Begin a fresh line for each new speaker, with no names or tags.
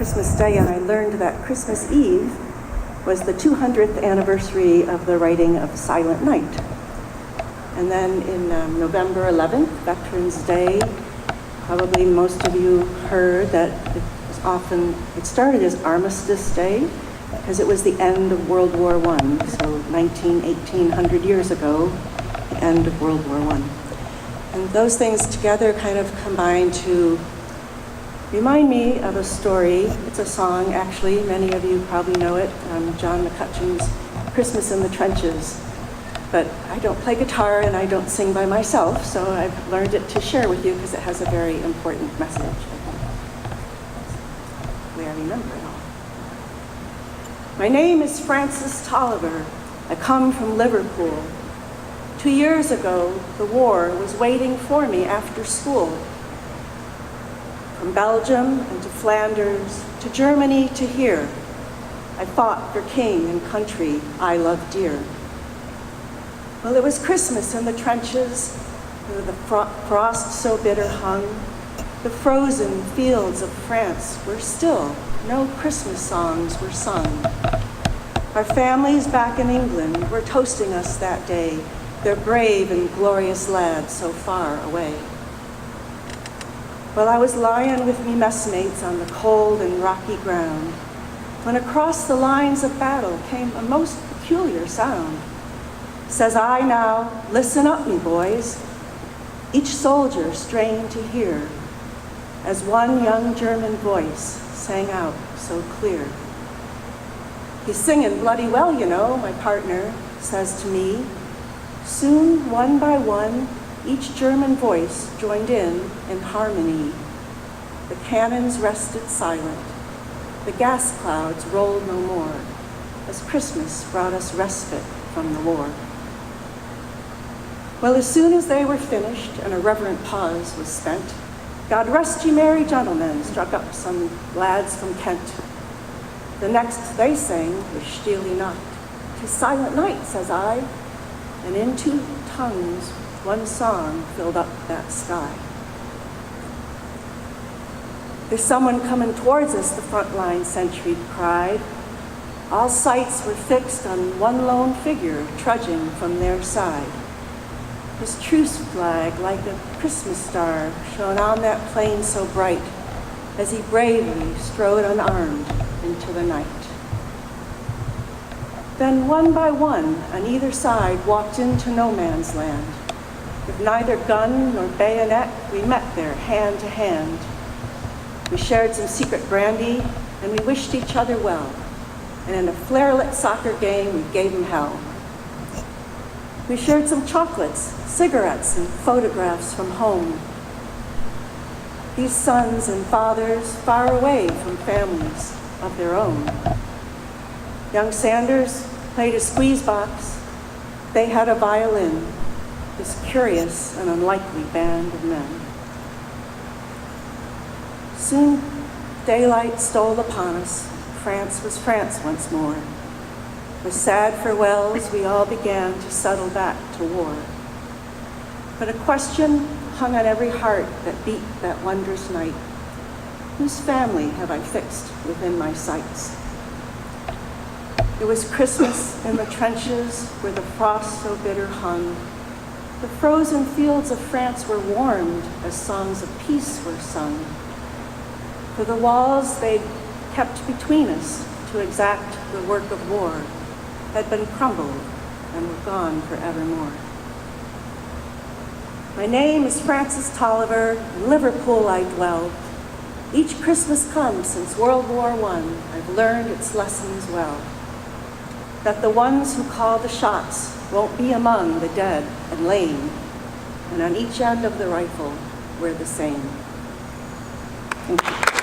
Christmas Day, and I learned that Christmas Eve was the 200th anniversary of the writing of Silent Night. And then in November 11th, Veterans Day, probably most of you heard that it started as Armistice Day because it was the end of World War I, so 1800 years ago, the end of World War I. And those things together kind of combine to remind me of a story. It's a song, actually. Many of you probably know it, John McCutcheon's Christmas in the Trenches. But I don't play guitar and I don't sing by myself, so I've learned it to share with you because it has a very important message, I think. I remember it all. My name is Frances Tolliver. I come from Liverpool. 2 years ago, the war was waiting for me after school. From Belgium and to Flanders, to Germany to here, I fought for king and country I love dear. Well, it was Christmas in the trenches, where the frost so bitter hung. The frozen fields of France were still, no Christmas songs were sung. Our families back in England were toasting us that day, their brave and glorious lads so far away. Well, I was lying with me messmates on the cold and rocky ground, when across the lines of battle came a most peculiar sound. Says I now, listen up, me boys. Each soldier strained to hear, as one young German voice sang out so clear. He's singing bloody well, you know, my partner says to me. Soon, one by one, each German voice joined in harmony. The cannons rested silent. The gas clouds rolled no more, as Christmas brought us respite from the war. Well, as soon as they were finished and a reverent pause was spent, God rest ye merry gentlemen struck up some lads from Kent. The next they sang was Stille Nacht. 'Tis silent night, says I, and in two tongues one song filled up that sky. There's someone coming towards us, the frontline sentry cried. All sights were fixed on one lone figure trudging from their side. His truce flag, like a Christmas star, shone on that plain so bright as he bravely strode unarmed into the night. Then one by one, on either side, walked into no man's land. With neither gun nor bayonet, we met there hand to hand. We shared some secret brandy, and we wished each other well. And in a flare-lit soccer game, we gave them hell. We shared some chocolates, cigarettes, and photographs from home. These sons and fathers far away from families of their own. Young Sanders played a squeeze box. They had a violin, this curious and unlikely band of men. Soon daylight stole upon us. France was France once more. With sad farewells, we all began to settle back to war. But a question hung on every heart that beat that wondrous night. Whose family have I fixed within my sights? It was Christmas in the trenches where the frost so bitter hung. The frozen fields of France were warmed as songs of peace were sung. For the walls they'd kept between us to exact the work of war had been crumbled and were gone forevermore. My name is Frances Tolliver. In Liverpool I dwell. Each Christmas come since World War I, I've learned its lessons well. That the ones who call the shots won't be among the dead and lame, and on each end of the rifle we're the same. Thank you.